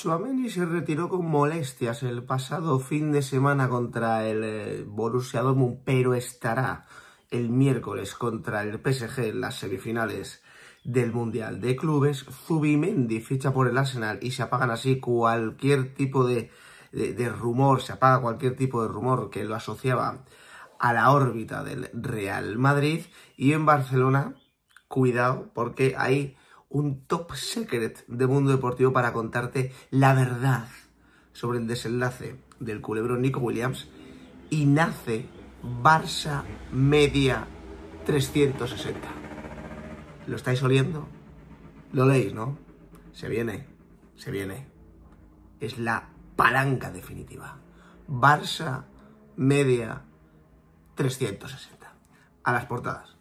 Tchouaméni se retiró con molestias el pasado fin de semana contra el Borussia Dortmund, pero estará el miércoles contra el PSG en las semifinales del Mundial de Clubes. Zubimendi ficha por el Arsenal y se apagan así cualquier tipo de rumor, se apaga cualquier tipo de rumor que lo asociaba a la órbita del Real Madrid. Y en Barcelona, cuidado, porque hay un top secret de Mundo Deportivo para contarte la verdad sobre el desenlace del culebrón Nico Williams, y nace Barça Media 360. ¿Lo estáis oliendo? ¿Lo leéis, no? Se viene, se viene. Es la palanca definitiva. Barça Media 360. A las portadas.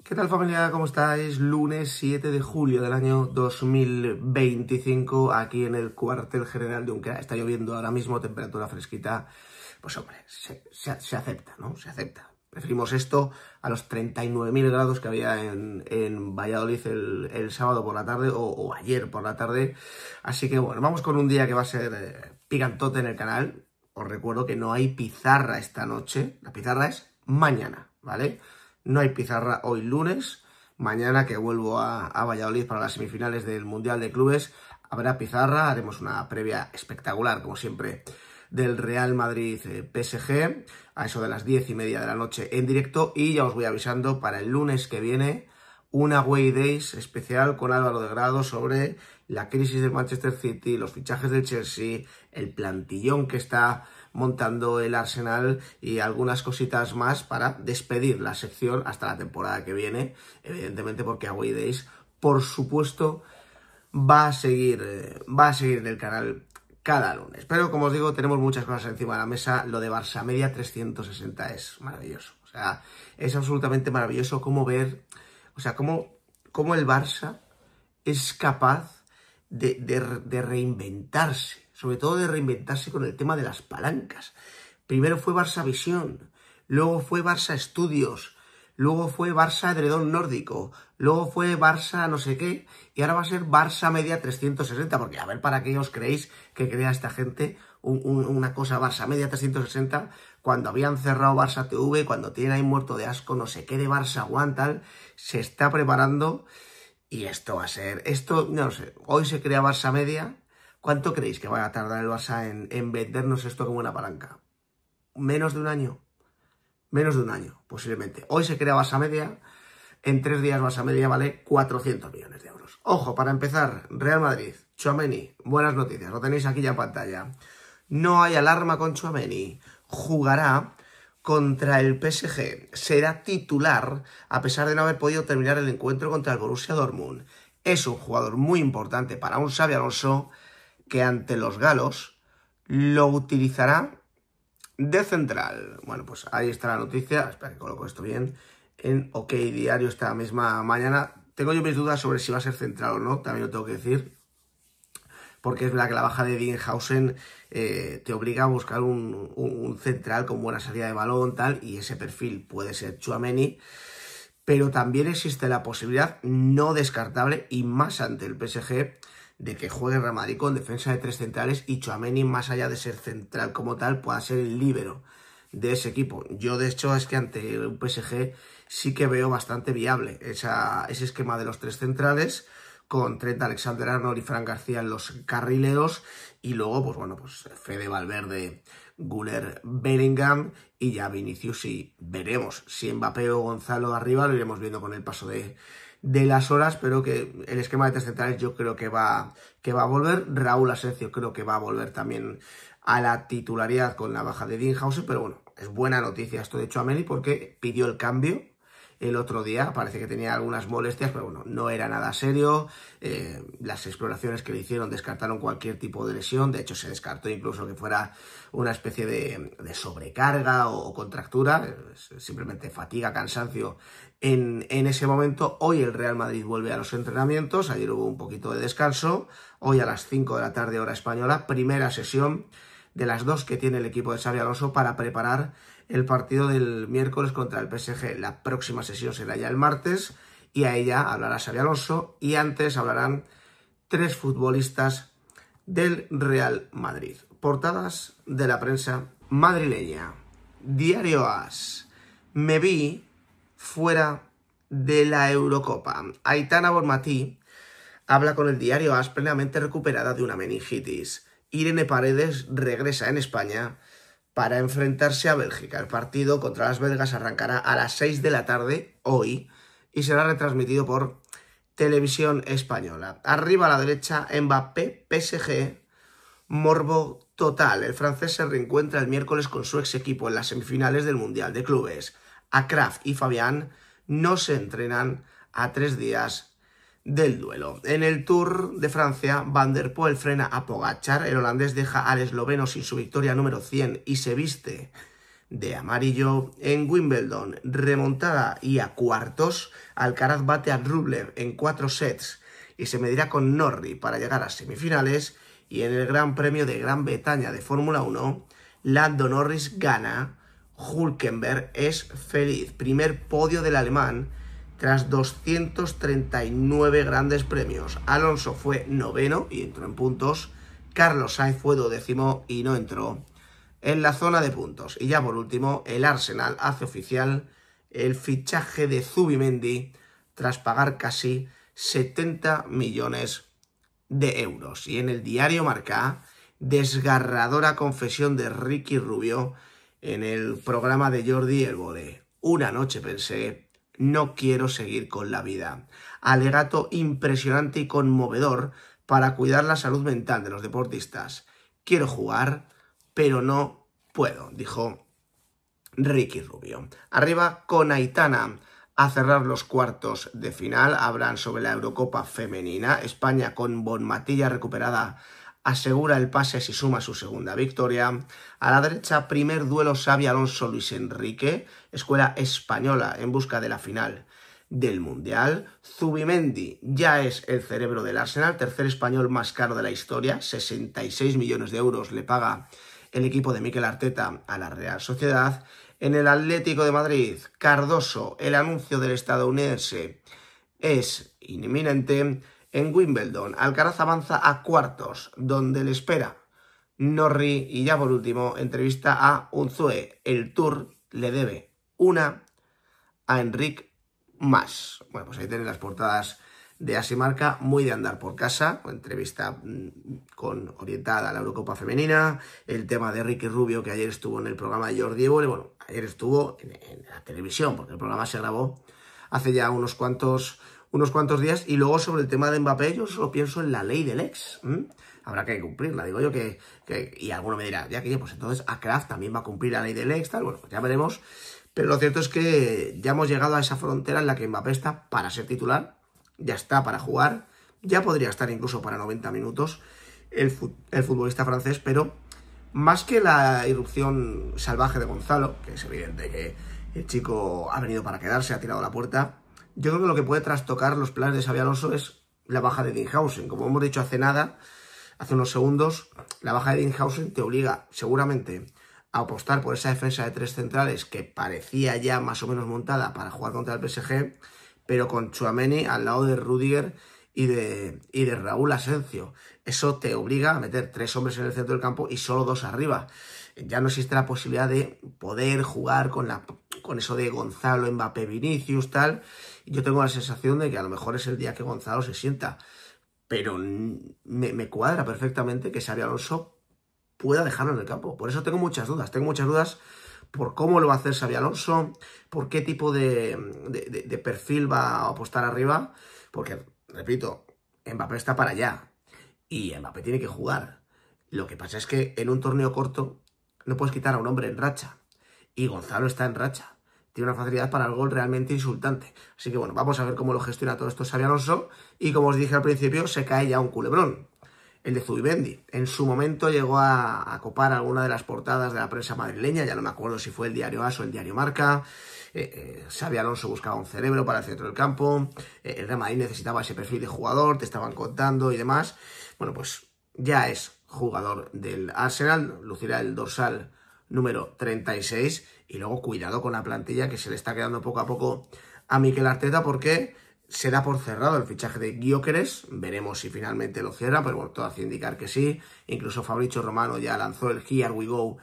¿Qué tal, familia? ¿Cómo estáis? Lunes 7 de julio del año 2025, aquí en el cuartel general de Unquera. Está lloviendo ahora mismo, temperatura fresquita. Pues hombre, se acepta, ¿no? Se acepta. Preferimos esto a los 39.000 grados que había en Valladolid el sábado por la tarde o ayer por la tarde. Así que bueno, vamos con un día que va a ser picantote en el canal. Os recuerdo que no hay pizarra esta noche. La pizarra es mañana, ¿vale? No hay pizarra hoy lunes. Mañana, que vuelvo a Valladolid para las semifinales del Mundial de Clubes, habrá pizarra. Haremos una previa espectacular, como siempre, del Real Madrid PSG, a eso de las 10:30 de la noche en directo. Y ya os voy avisando para el lunes que viene una Away Days especial con Álvaro de Grado sobre la crisis del Manchester City, los fichajes del Chelsea, el plantillón que está montando el Arsenal y algunas cositas más para despedir la sección hasta la temporada que viene, evidentemente, porque Away Days, por supuesto, va a seguir en el canal cada lunes. Pero, como os digo, tenemos muchas cosas encima de la mesa. Lo de Barça Media 360 es maravilloso. O sea, es absolutamente maravilloso cómo ver, o sea, cómo el Barça es capaz de reinventarse. Sobre todo de reinventarse con el tema de las palancas. Primero fue Barça Visión, luego fue Barça Estudios, luego fue Barça Edredón Nórdico, luego fue Barça no sé qué, y ahora va a ser Barça Media 360, porque a ver para qué os creéis que crea esta gente una cosa Barça Media 360, cuando habían cerrado Barça TV, cuando tienen ahí muerto de asco, no sé qué de Barça One, tal, se está preparando, y esto va a ser, no lo sé, hoy se crea Barça Media. ¿Cuánto creéis que va a tardar el Barça en vendernos esto como una palanca? ¿Menos de un año? Menos de un año, posiblemente. Hoy se crea Barça Media, en 3 días Barça Media vale 400 millones de euros. Ojo, para empezar, Real Madrid, Tchouaméni, buenas noticias, lo tenéis aquí ya en pantalla. No hay alarma con Tchouaméni, jugará contra el PSG, será titular a pesar de no haber podido terminar el encuentro contra el Borussia Dortmund. Es un jugador muy importante para un Xabi Alonso, que ante los galos lo utilizará de central. Bueno, pues ahí está la noticia. Espera que coloco esto bien. En OK Diario esta misma mañana. Tengo yo mis dudas sobre si va a ser central o no, también lo tengo que decir. Porque es verdad que la baja de Dinghausen te obliga a buscar un central con buena salida de balón, tal, y ese perfil puede ser Tchouaméni. Pero también existe la posibilidad no descartable, y más ante el PSG, de que juegue Real Madrid con defensa de 3 centrales y Tchouaméni, más allá de ser central como tal, pueda ser el líbero de ese equipo. Yo, de hecho, es que ante un PSG sí que veo bastante viable ese esquema de los 3 centrales, con Trent Alexander-Arnold y Fran García en los carrileros, y luego, pues bueno, pues Fede Valverde, Güler, Bellingham y ya Vinicius, y veremos si Mbappé o Gonzalo arriba, lo iremos viendo con el paso de las horas, pero que el esquema de 3 centrales yo creo que va a volver. Raúl Asensio creo que va a volver también a la titularidad con la baja de Dinghausen, pero bueno, es buena noticia esto de Tchouaméni porque pidió el cambio el otro día, parece que tenía algunas molestias, pero bueno, no era nada serio. Las exploraciones que le hicieron descartaron cualquier tipo de lesión, de hecho se descartó incluso que fuera una especie de sobrecarga o contractura, simplemente fatiga, cansancio en ese momento. Hoy el Real Madrid vuelve a los entrenamientos, ayer hubo un poquito de descanso, hoy a las 5 de la tarde hora española, primera sesión de las dos que tiene el equipo de Xabi Alonso para preparar el partido del miércoles contra el PSG. La próxima sesión será ya el martes y a ella hablará Xabi Alonso y antes hablarán 3 futbolistas del Real Madrid. Portadas de la prensa madrileña. Diario AS. Me vi fuera de la Eurocopa. Aitana Bonmatí habla con el diario AS plenamente recuperada de una meningitis. Irene Paredes regresa en España para enfrentarse a Bélgica. El partido contra las belgas arrancará a las 6 de la tarde hoy y será retransmitido por Televisión Española. Arriba a la derecha, Mbappé, PSG, morbo total. El francés se reencuentra el miércoles con su ex equipo en las semifinales del Mundial de Clubes. Achraf y Fabián no se entrenan a 3 días del duelo. En el Tour de Francia, Van der Poel frena a Pogačar. El holandés deja al esloveno sin su victoria número 100 y se viste de amarillo. En Wimbledon, remontada y a cuartos, Alcaraz bate a Rublev en 4 sets y se medirá con Norrie para llegar a semifinales. Y en el Gran Premio de Gran Bretaña de Fórmula 1, Lando Norris gana, Hülkenberg es feliz. Primer podio del alemán tras 239 grandes premios. Alonso fue noveno y entró en puntos. Carlos Sainz fue 12º y no entró en la zona de puntos. Y ya por último, el Arsenal hace oficial el fichaje de Zubimendi tras pagar casi 70 millones de euros. Y en el diario Marca, desgarradora confesión de Ricky Rubio en el programa de Jordi El Bode. Una noche pensé, no quiero seguir con la vida. Alegato impresionante y conmovedor para cuidar la salud mental de los deportistas. Quiero jugar, pero no puedo, dijo Ricky Rubio. Arriba con Aitana. A cerrar los cuartos de final habrán sobre la Eurocopa femenina. España con Bonmatí recuperada asegura el pase si suma su segunda victoria. A la derecha, primer duelo Xabi Alonso-Luis Enrique, escuela española en busca de la final del Mundial. Zubimendi ya es el cerebro del Arsenal, tercer español más caro de la historia, 66 millones de euros le paga el equipo de Mikel Arteta a la Real Sociedad. En el Atlético de Madrid, Cardoso, el anuncio del estadounidense es inminente. En Wimbledon, Alcaraz avanza a cuartos, donde le espera Norrie. Y ya por último, entrevista a Unzué. El Tour le debe una a Enric Mas. Bueno, pues ahí tenéis las portadas de As y Marca, muy de andar por casa, entrevista orientada a la Eurocopa femenina, el tema de Ricky Rubio, que ayer estuvo en el programa de Jordi Évole, bueno, ayer estuvo en la televisión, porque el programa se grabó hace ya unos cuantos días, y luego sobre el tema de Mbappé, yo solo pienso en la ley del ex, habrá que cumplirla, digo yo y alguno me dirá, ya que pues entonces Achraf también va a cumplir la ley del ex, tal, bueno, pues ya veremos, pero lo cierto es que ya hemos llegado a esa frontera en la que Mbappé está para ser titular, ya está para jugar, ya podría estar incluso para 90 minutos el futbolista francés, pero más que la irrupción salvaje de Gonzalo, que es evidente que el chico ha venido para quedarse, ha tirado la puerta, yo creo que lo que puede trastocar los planes de Xabi Alonso es la baja de Dinhausen. Como hemos dicho hace unos segundos, la baja de Dinhausen te obliga seguramente a apostar por esa defensa de 3 centrales que parecía ya más o menos montada para jugar contra el PSG, pero con Tchouaméni al lado de Rüdiger y de Raúl Asencio. Eso te obliga a meter 3 hombres en el centro del campo y solo 2 arriba. Ya no existe la posibilidad de poder jugar con eso de Gonzalo, Mbappé, Vinicius, tal. Yo tengo la sensación de que a lo mejor es el día que Gonzalo se sienta. Pero me cuadra perfectamente que Xabi Alonso pueda dejarlo en el campo. Por eso tengo muchas dudas. Tengo muchas dudas por cómo lo va a hacer Xabi Alonso, por qué tipo de perfil va a apostar arriba, porque, repito, Mbappé está para allá y Mbappé tiene que jugar. Lo que pasa es que en un torneo corto no puedes quitar a un hombre en racha, y Gonzalo está en racha. Tiene una facilidad para el gol realmente insultante. Así que bueno, vamos a ver cómo lo gestiona todo esto Xabi Alonso, y como os dije al principio, se cae ya un culebrón. El de Zubimendi. En su momento llegó a copar alguna de las portadas de la prensa madrileña, ya no me acuerdo si fue el diario AS o el diario Marca. Xabi Alonso buscaba un cerebro para el centro del campo, el Real Madrid necesitaba ese perfil de jugador, te estaban contando y demás. Bueno, pues ya es jugador del Arsenal, lucirá el dorsal número 36, y luego cuidado con la plantilla que se le está quedando poco a poco a Mikel Arteta, porque se da por cerrado el fichaje de Gyökeres. Veremos si finalmente lo cierra, pero bueno, todo hace indicar que sí. Incluso Fabrizio Romano ya lanzó el Here We Go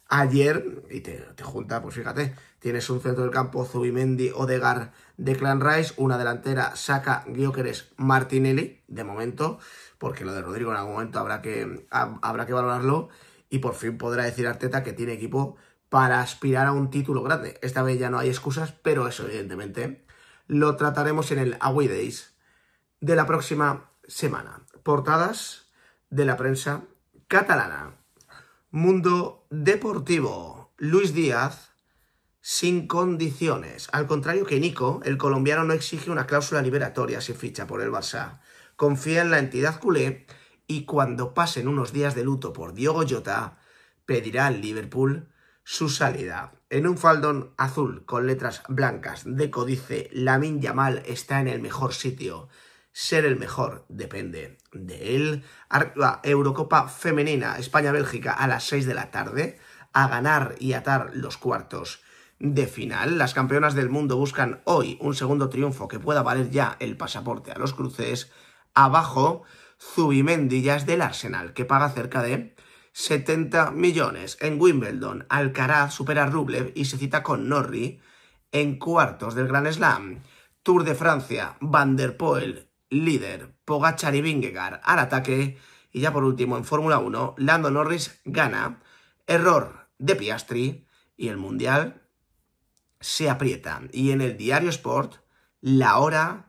ayer, y te junta, pues fíjate, tienes un centro del campo, Zubimendi, Odegaard, Declan Rice, una delantera, Saka, Gyökeres, Martinelli, de momento, porque lo de Rodrigo en algún momento habrá que valorarlo, y por fin podrá decir Arteta que tiene equipo para aspirar a un título grande. Esta vez ya no hay excusas, pero eso evidentemente lo trataremos en el Away Days de la próxima semana. Portadas de la prensa catalana. Mundo Deportivo. Luis Díaz sin condiciones. Al contrario que Nico, el colombiano no exige una cláusula liberatoria si ficha por el Barça. Confía en la entidad culé y cuando pasen unos días de luto por Diogo Jota, pedirá al Liverpool su salida. En un faldón azul con letras blancas, Deco dice: Lamine Yamal está en el mejor sitio. Ser el mejor depende de él. Arriba, Eurocopa Femenina, España-Bélgica a las 6 de la tarde. A ganar y atar los cuartos de final. Las campeonas del mundo buscan hoy un segundo triunfo que pueda valer ya el pasaporte a los cruces. Abajo, Zubimendi ya es del Arsenal, que paga cerca de 70 millones. En Wimbledon, Alcaraz supera a Rublev y se cita con Norrie en cuartos del Grand Slam. Tour de Francia, Van der Poel líder, Pogačar y Vingegaard al ataque. Y ya por último, en Fórmula 1, Lando Norris gana, error de Piastri, y el Mundial se aprieta. Y en el Diario Sport, la hora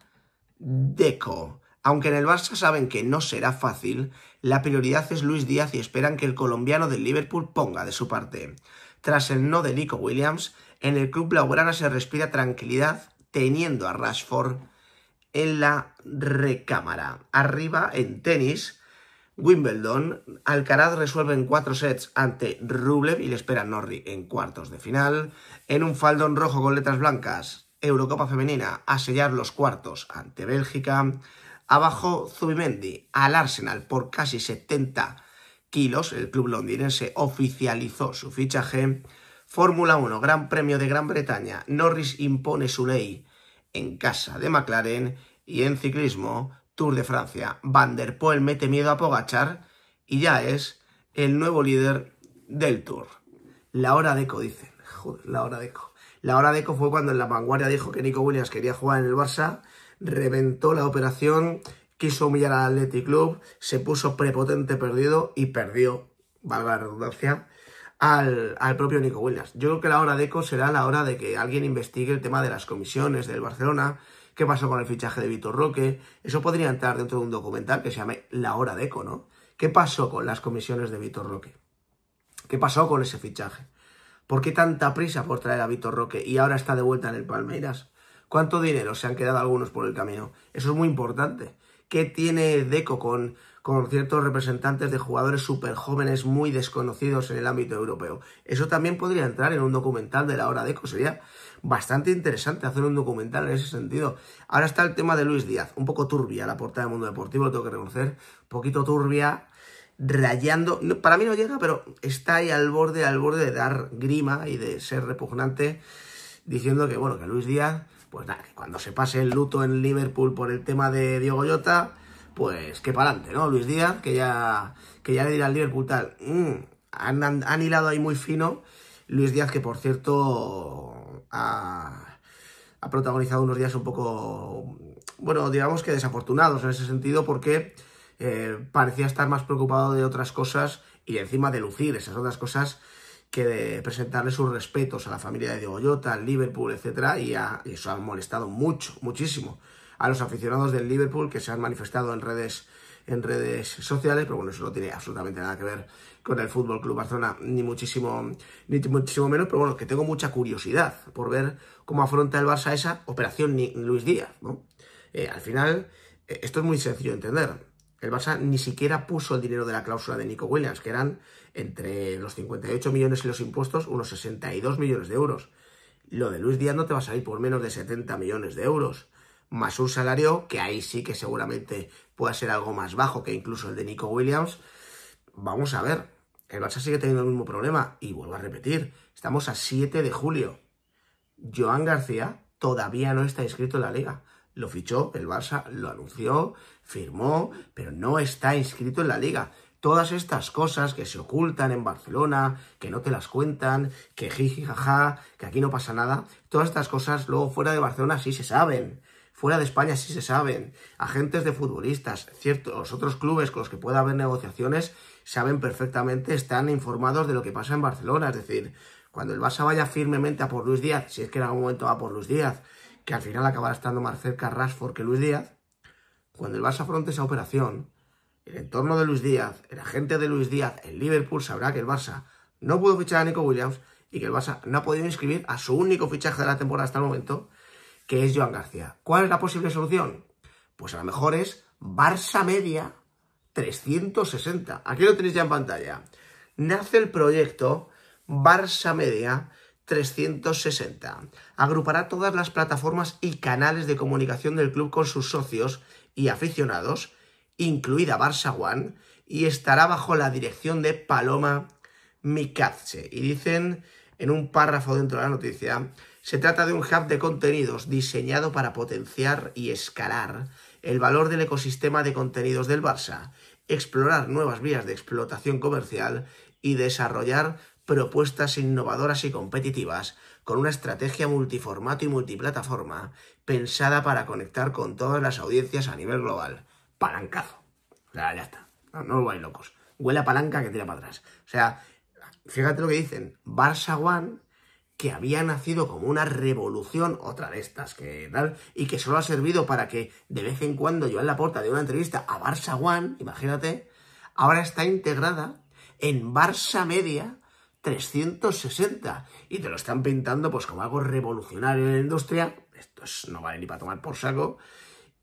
Deco. Aunque en el Barça saben que no será fácil, la prioridad es Luis Díaz y esperan que el colombiano del Liverpool ponga de su parte. Tras el no de Nico Williams, en el club blaugrana se respira tranquilidad teniendo a Rashford en la recámara. Arriba, en tenis, Wimbledon, Alcaraz resuelve en 4 sets ante Rublev y le espera Norrie en cuartos de final. En un faldón rojo con letras blancas, Eurocopa Femenina, a sellar los cuartos ante Bélgica. Abajo, Zubimendi al Arsenal por casi 70 kilos. El club londinense oficializó su fichaje. Fórmula 1, Gran Premio de Gran Bretaña. Norris impone su ley en casa de McLaren. Y en ciclismo, Tour de Francia, Van der Poel mete miedo a Pogačar y ya es el nuevo líder del Tour. La hora Deco, dicen. Joder, la hora Deco. La hora Deco fue cuando en La Vanguardia dijo que Nico Williams quería jugar en el Barça, reventó la operación, quiso humillar al Athletic Club, se puso prepotente perdido y perdió, valga la redundancia, al propio Nico Williams. Yo creo que la hora Deco será la hora de que alguien investigue el tema de las comisiones del Barcelona. ¿Qué pasó con el fichaje de Vitor Roque? Eso podría entrar dentro de un documental que se llame La hora Deco, ¿no? ¿Qué pasó con las comisiones de Vitor Roque? ¿Qué pasó con ese fichaje? ¿Por qué tanta prisa por traer a Vitor Roque y ahora está de vuelta en el Palmeiras? ¿Cuánto dinero se han quedado algunos por el camino? Eso es muy importante. ¿Qué tiene Deco con ciertos representantes de jugadores súper jóvenes muy desconocidos en el ámbito europeo? Eso también podría entrar en un documental de La hora Deco. Sería bastante interesante hacer un documental en ese sentido. Ahora está el tema de Luis Díaz, un poco turbia la portada del Mundo Deportivo, lo tengo que reconocer, un poquito turbia, rayando, no, para mí no llega, pero está ahí al borde de dar grima y de ser repugnante, diciendo que, bueno, que Luis Díaz, pues nada, que cuando se pase el luto en Liverpool por el tema de Diogo Jota, pues que para adelante, ¿no? Luis Díaz, que ya le dirá al Liverpool tal, han hilado ahí muy fino. Luis Díaz, que por cierto ha protagonizado unos días un poco, bueno, digamos que desafortunados en ese sentido, porque parecía estar más preocupado de otras cosas y encima de lucir esas otras cosas que de presentarle sus respetos a la familia de Diogo Jota, al Liverpool, etcétera, y eso ha molestado muchísimo a los aficionados del Liverpool, que se han manifestado en redes sociales, pero bueno, eso no tiene absolutamente nada que ver con el Fútbol Club Barcelona, ni muchísimo menos, pero bueno, que tengo mucha curiosidad por ver cómo afronta el Barça esa operación Luis Díaz, ¿no? Al final, esto es muy sencillo de entender. El Barça ni siquiera puso el dinero de la cláusula de Nico Williams, que eran entre los 58 millones y los impuestos, unos 62 millones de euros. Lo de Luis Díaz no te va a salir por menos de 70 millones de euros, más un salario que ahí sí que seguramente pueda ser algo más bajo que incluso el de Nico Williams. vamos a ver, el Barça sigue teniendo el mismo problema y vuelvo a repetir, estamos a 7 de julio. Joan García todavía no está inscrito en la Liga. Lo fichó, el Barça lo anunció, firmó, pero no está inscrito en la Liga. Todas estas cosas que se ocultan en Barcelona, que no te las cuentan, que jiji jaja, que aquí no pasa nada, todas estas cosas luego fuera de Barcelona sí se saben. Fuera de España sí se saben. Agentes de futbolistas, cierto, los otros clubes con los que pueda haber negociaciones saben perfectamente, están informados de lo que pasa en Barcelona. Es decir, cuando el Barça vaya firmemente a por Luis Díaz, si es que en algún momento va por Luis Díaz, que al final acabará estando más cerca Rashford que Luis Díaz, cuando el Barça afronte esa operación, el entorno de Luis Díaz, el agente de Luis Díaz, el Liverpool sabrá que el Barça no pudo fichar a Nico Williams y que el Barça no ha podido inscribir a su único fichaje de la temporada hasta el momento, que es Joan García. ¿Cuál es la posible solución? Pues a lo mejor es Barça Media 360. Aquí lo tenéis ya en pantalla. Nace el proyecto Barça Media 360. Agrupará todas las plataformas y canales de comunicación del club con sus socios y aficionados, incluida Barça One, y estará bajo la dirección de Paloma Mikatze. Y dicen en un párrafo dentro de la noticia, se trata de un hub de contenidos diseñado para potenciar y escalar el valor del ecosistema de contenidos del Barça, explorar nuevas vías de explotación comercial y desarrollar propuestas innovadoras y competitivas con una estrategia multiformato y multiplataforma pensada para conectar con todas las audiencias a nivel global. Palancazo. O sea, ya está. No os vais locos. Huele a palanca que tira para atrás. O sea, fíjate lo que dicen. Barça One, que había nacido como una revolución, otra de estas que tal, y que solo ha servido para que de vez en cuando Joan Laporta dé una entrevista a Barça One, imagínate, ahora está integrada en Barça Media 360 y te lo están pintando pues como algo revolucionario en la industria. Esto no vale ni para tomar por saco.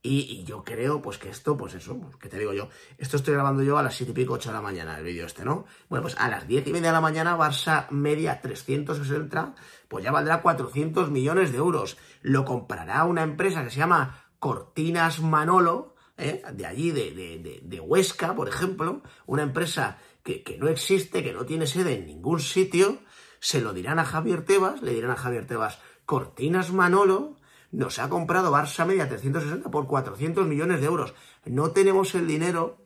Y yo creo, pues que esto, pues eso, pues, ¿qué te digo yo? Esto estoy grabando yo a las 7 y pico, 8 de la mañana, el vídeo este, ¿no? Bueno, pues a las 10 y media de la mañana, Barça Media 360, pues ya valdrá 400 millones de euros. Lo comprará una empresa que se llama Cortinas Manolo, de allí, de Huesca, por ejemplo, una empresa que no existe, que no tiene sede en ningún sitio. Se lo dirán a Javier Tebas, le dirán a Javier Tebas, Cortinas Manolo nos ha comprado Barça Media 360 por 400 millones de euros. No tenemos el dinero,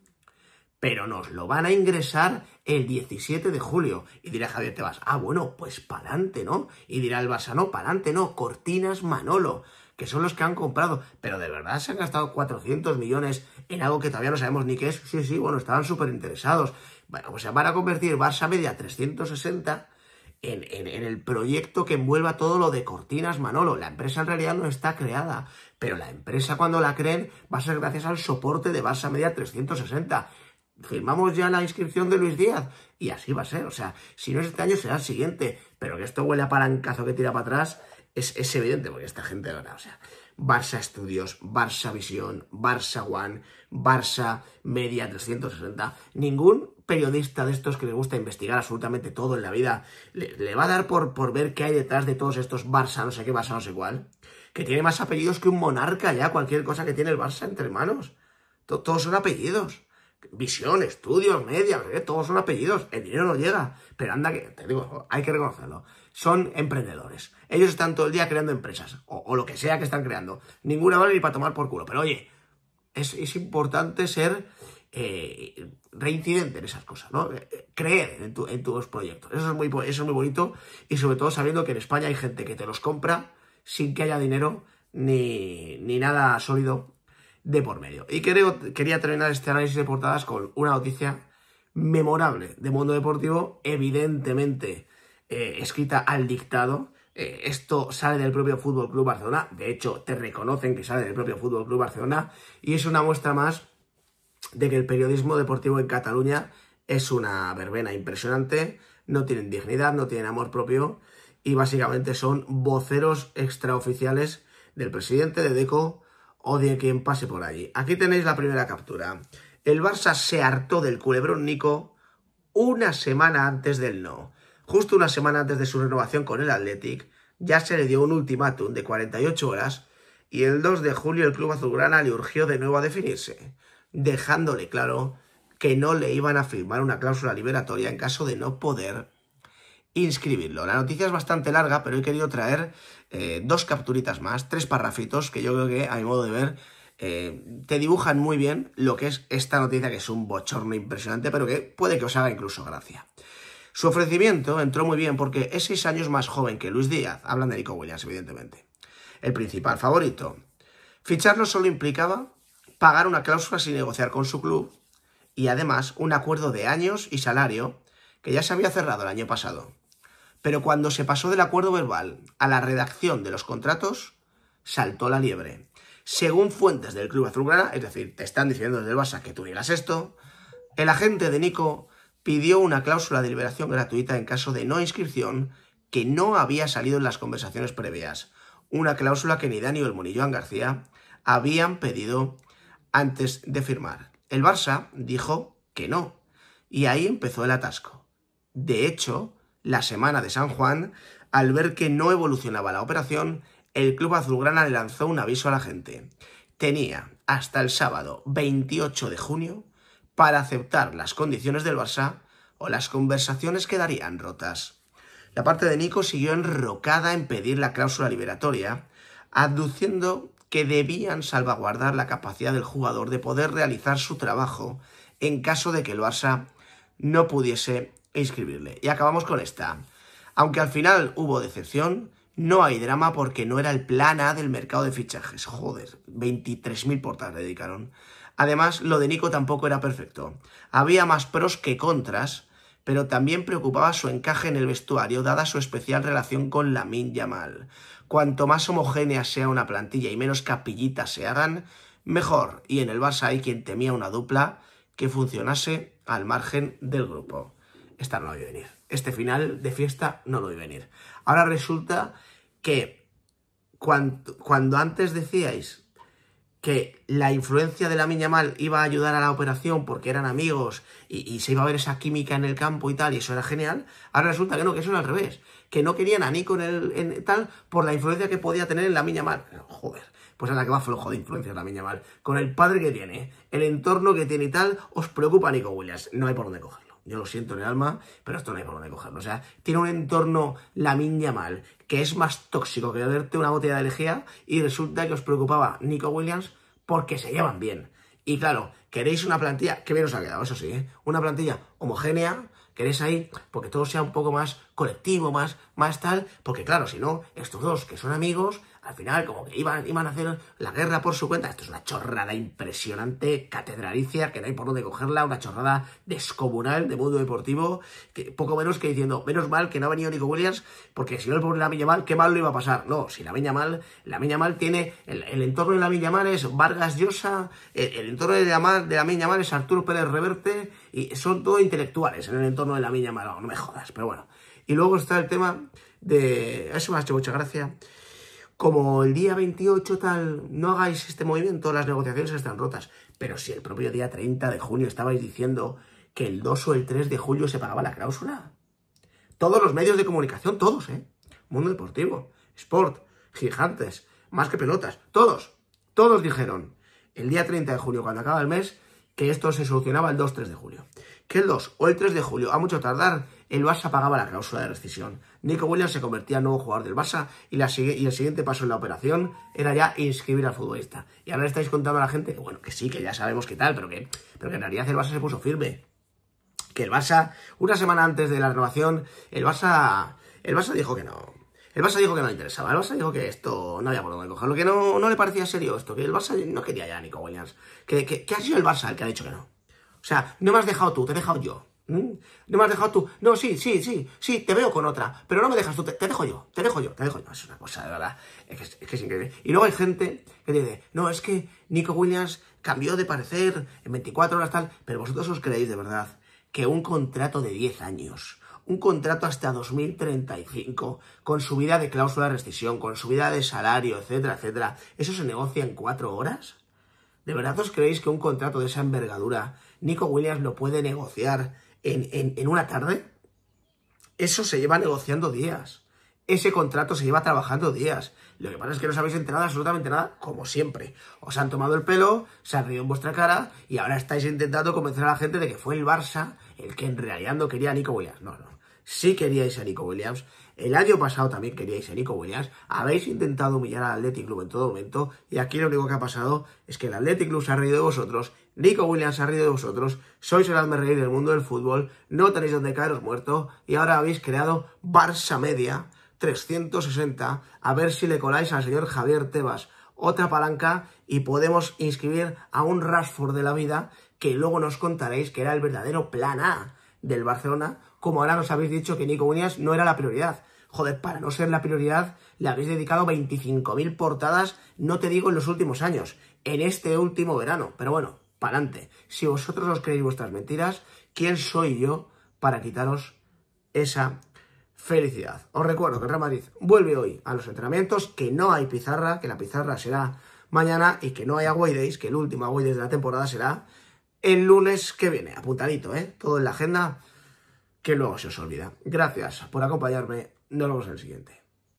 pero nos lo van a ingresar el 17 de julio. Y dirá Javier Tebas, bueno, pues pa'lante, ¿no? Y dirá el Barça, no, pa'lante, no, Cortinas Manolo, que son los que han comprado. Pero de verdad se han gastado 400 millones en algo que todavía no sabemos ni qué es. Sí, bueno, estaban súper interesados. Bueno, pues se van a convertir Barça Media 360 en el proyecto que envuelva todo lo de Cortinas Manolo. La empresa en realidad no está creada, pero la empresa cuando la creen va a ser gracias al soporte de Barça Media 360. Firmamos ya la inscripción de Luis Díaz y así va a ser. O sea, si no es este año será el siguiente, pero que esto huele a palancazo que tira para atrás es evidente, porque esta gente lo hará. O sea, Barça Studios, Barça Visión, Barça One, Barça Media 360, ningún periodista de estos que le gusta investigar absolutamente todo en la vida le va a dar por ver qué hay detrás de todos estos Barça no sé qué, Barça no sé cuál, que tiene más apellidos que un monarca ya, cualquier cosa que tiene el Barça entre manos. Todos son apellidos. Visión, Estudios, Media, todos son apellidos. El dinero no llega, pero anda que, te digo, hay que reconocerlo. Son emprendedores. Ellos están todo el día creando empresas, o lo que sea que están creando. Ninguna vale ni para tomar por culo. Pero oye, es importante ser reincidente en esas cosas, ¿no? Creer en tus proyectos. Eso es muy bonito, y sobre todo sabiendo que en España hay gente que te los compra sin que haya dinero ni nada sólido de por medio. Y quería terminar este análisis de portadas con una noticia memorable de mundo deportivo, evidentemente escrita al dictado. Esto sale del propio Fútbol Club Barcelona, de hecho te reconocen que sale del propio Fútbol Club Barcelona, y es una muestra más de que el periodismo deportivo en Cataluña es una verbena impresionante. No tienen dignidad, no tienen amor propio, y básicamente son voceros extraoficiales del presidente, de Deco o de quien pase por allí. Aquí tenéis la primera captura. El Barça se hartó del culebrón Nico una semana antes del no. Justo una semana antes de su renovación con el Athletic, ya se le dio un ultimátum de 48 horas y el 2 de julio el club azulgrana le urgió de nuevo a definirse, dejándole claro que no le iban a firmar una cláusula liberatoria en caso de no poder inscribirlo. La noticia es bastante larga, pero he querido traer 2 capturitas más, 3 parrafitos que yo creo que, a mi modo de ver, te dibujan muy bien lo que es esta noticia, que es un bochorno impresionante, pero que puede que os haga incluso gracia. Su ofrecimiento entró muy bien porque es 6 años más joven que Luis Díaz. Hablan de Nico Williams, evidentemente. El principal favorito. Ficharlo solo implicaba pagar una cláusula sin negociar con su club y además un acuerdo de años y salario que ya se había cerrado el año pasado. Pero cuando se pasó del acuerdo verbal a la redacción de los contratos, saltó la liebre. Según fuentes del club azulgrana, es decir, te están diciendo desde el Barça que tú digas esto, el agente de Nico pidió una cláusula de liberación gratuita en caso de no inscripción que no había salido en las conversaciones previas. Una cláusula que ni Dani Olmo ni Joan García habían pedido antes de firmar. El Barça dijo que no, y ahí empezó el atasco. De hecho, la semana de San Juan, al ver que no evolucionaba la operación, el club azulgrana le lanzó un aviso a la gente. Tenía hasta el sábado 28 de junio para aceptar las condiciones del Barça o las conversaciones quedarían rotas. La parte de Nico siguió enrocada en pedir la cláusula liberatoria, aduciendo que debían salvaguardar la capacidad del jugador de poder realizar su trabajo en caso de que el Barça no pudiese inscribirle. Y acabamos con esta. Aunque al final hubo decepción, no hay drama porque no era el plan A del mercado de fichajes. Joder, 23.000 portadas le dedicaron. Además, lo de Nico tampoco era perfecto. Había más pros que contras, pero también preocupaba su encaje en el vestuario, dada su especial relación con Lamine Yamal. Cuanto más homogénea sea una plantilla y menos capillitas se hagan, mejor. Y en el Barça hay quien temía una dupla que funcionase al margen del grupo. Esta no lo vi venir. Este final de fiesta no lo vi venir. Ahora resulta que cuando antes decíais que la influencia de Lamine Yamal iba a ayudar a la operación porque eran amigos y se iba a ver esa química en el campo y tal, y eso era genial, ahora resulta que no, que eso era al revés, que no querían a Nico en tal por la influencia que podía tener en Lamine Yamal. Joder, pues ahora que va flojo de influencia Lamine Yamal, con el padre que tiene, el entorno que tiene y tal, os preocupa Nico Williams, no hay por dónde cogerlo. Yo lo siento en el alma, pero esto no hay por dónde cogerlo. O sea, tiene un entorno Lamine Yamal que es más tóxico que beberte una botella de lejía y resulta que os preocupaba Nico Williams porque se llevan bien. Y claro, queréis una plantilla, que bien os ha quedado, eso sí, una plantilla homogénea, queréis ahí porque todo sea un poco más colectivo, más tal, porque claro, si no, estos dos que son amigos, al final como que iban a hacer la guerra por su cuenta. Esto es una chorrada impresionante, catedralicia, que no hay por dónde cogerla, una chorrada descomunal de mundo deportivo, que poco menos que diciendo, menos mal que no ha venido Nico Williams, porque si no el pobre Lamine Yamal, qué mal lo iba a pasar. No, si Lamine Yamal tiene, el entorno de Lamine Yamal es Vargas Llosa, el entorno de Lamine Yamal es Arturo Pérez Reverte, y son todos intelectuales en el entorno de Lamine Yamal, no me jodas, pero bueno. Y luego está el tema de, eso me ha hecho mucha gracia, como el día 28 tal, no hagáis este movimiento, las negociaciones están rotas. Pero si el propio día 30 de junio estabais diciendo que el 2 o el 3 de julio se pagaba la cláusula. Todos los medios de comunicación, todos, Mundo Deportivo, Sport, Gigantes, Más que Pelotas, todos dijeron el día 30 de junio, cuando acaba el mes, que esto se solucionaba el 2-3 de julio. Que el 2 o el 3 de julio, a mucho tardar, el Barça pagaba la cláusula de rescisión. Nico Williams se convertía en nuevo jugador del Barça y el siguiente paso en la operación era ya inscribir al futbolista. Y ahora le estáis contando a la gente que bueno, que sí, que ya sabemos qué tal, pero que en realidad el Barça se puso firme. Que el Barça, una semana antes de la renovación, el Barça dijo que no. El Barça dijo que no le interesaba. El Barça dijo que esto no había por dónde cogerlo, que no le parecía serio esto, que el Barça no quería ya a Nico Williams. Que ha sido el Barça el que ha dicho que no. O sea, no me has dejado tú, te he dejado yo. No me has dejado tú. No, sí, te veo con otra, pero no me dejas tú, te dejo yo. Es una cosa, de verdad, es que es increíble. Y luego hay gente que dice, no, es que Nico Williams cambió de parecer en 24 horas tal, pero vosotros os creéis de verdad que un contrato de 10 años, un contrato hasta 2035, con subida de cláusula de rescisión, con subida de salario, etcétera, etcétera, ¿eso se negocia en 4 horas? ¿De verdad os creéis que un contrato de esa envergadura Nico Williams lo puede negociar en una tarde? Eso se lleva negociando días. ese contrato se lleva trabajando días. Lo que pasa es que no os habéis enterado absolutamente nada, como siempre. Os han tomado el pelo, se han reído en vuestra cara y ahora estáis intentando convencer a la gente de que fue el Barça el que en realidad no quería a Nico Williams. No. Sí queríais a Nico Williams. El año pasado también queríais a Nico Williams. Habéis intentado humillar al Athletic Club en todo momento y aquí lo único que ha pasado es que el Athletic Club se ha reído de vosotros, Nico Williams se ha reído de vosotros, sois el hazmerreír del mundo del fútbol, no tenéis donde caeros muerto y ahora habéis creado Barça Media 360, a ver si le coláis al señor Javier Tebas otra palanca y podemos inscribir a un Rashford de la vida que luego nos contaréis que era el verdadero plan A del Barcelona, como ahora nos habéis dicho que Nico Williams no era la prioridad. Joder, para no ser la prioridad le habéis dedicado 25.000 portadas, no te digo en los últimos años, en este último verano, pero bueno, pa'lante. Si vosotros os creéis vuestras mentiras, ¿quién soy yo para quitaros esa felicidad? Os recuerdo que el Real Madrid vuelve hoy a los entrenamientos, que no hay pizarra, que la pizarra será mañana y que no hay away days, que el último away days de la temporada será el lunes que viene. Apuntadito, todo en la agenda, que luego se os olvida. Gracias por acompañarme, nos vemos en el siguiente.